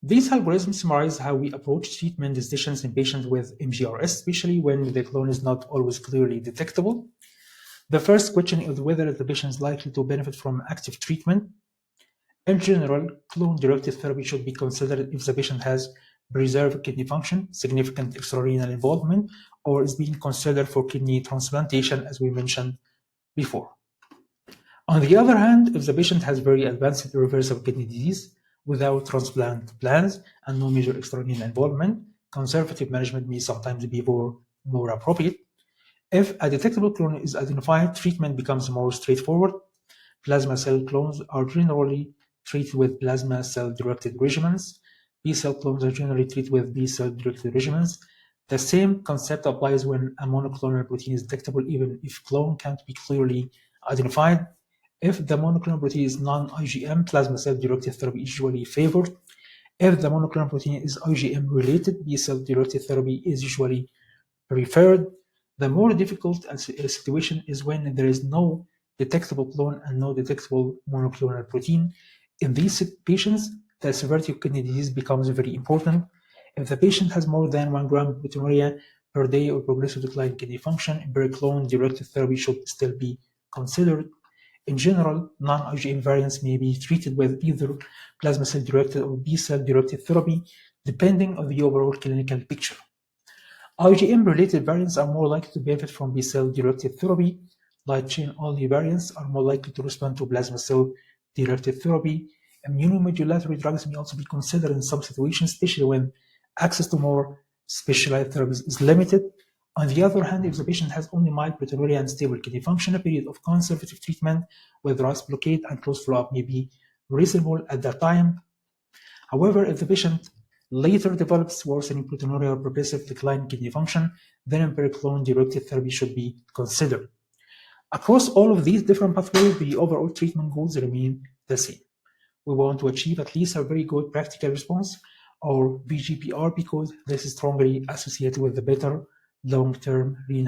These algorithms summarize how we approach treatment decisions in patients with MGRS, especially when the clone is not always clearly detectable. The first question is whether the patient is likely to benefit from active treatment. In general, clone-directed therapy should be considered if the patient has preserved kidney function, significant extrarenal involvement, or is being considered for kidney transplantation, as we mentioned before. On the other hand, if the patient has very advanced irreversible kidney disease without transplant plans and no major extrarenal involvement, conservative management may sometimes be more appropriate. If a detectable clone is identified, treatment becomes more straightforward. Plasma cell clones are generally treated with plasma cell-directed regimens. B-cell clones are generally treated with B-cell-directed regimens. The same concept applies when a monoclonal protein is detectable, even if clone can't be clearly identified. If the monoclonal protein is non-IgM, plasma cell-directed therapy is usually favored. If the monoclonal protein is IgM-related, B-cell-directed therapy is usually preferred. The more difficult situation is when there is no detectable clone and no detectable monoclonal protein. In these patients, the severity of kidney disease becomes very important. If the patient has more than 1 gram of proteinuria per day or progressive decline in kidney function, empiric clone-directed therapy should still be considered. In general, non-IgM variants may be treated with either plasma cell-directed or B-cell-directed therapy, depending on the overall clinical picture. IgM-related variants are more likely to benefit from B-cell-directed therapy. Light chain-only variants are more likely to respond to plasma cell-directed therapy. Immunomodulatory drugs may also be considered in some situations, especially when access to more specialized therapies is limited. On the other hand, if the patient has only mild proteinuria and stable kidney function, a period of conservative treatment with RAS blockade and close follow-up may be reasonable at that time. However, if the patient later develops worsening proteinuria or progressive decline in kidney function, then empiric clone-directed therapy should be considered. Across all of these different pathways, the overall treatment goals remain the same. We want to achieve at least a very good practical response, or VGPR, because this is strongly associated with the better long-term renal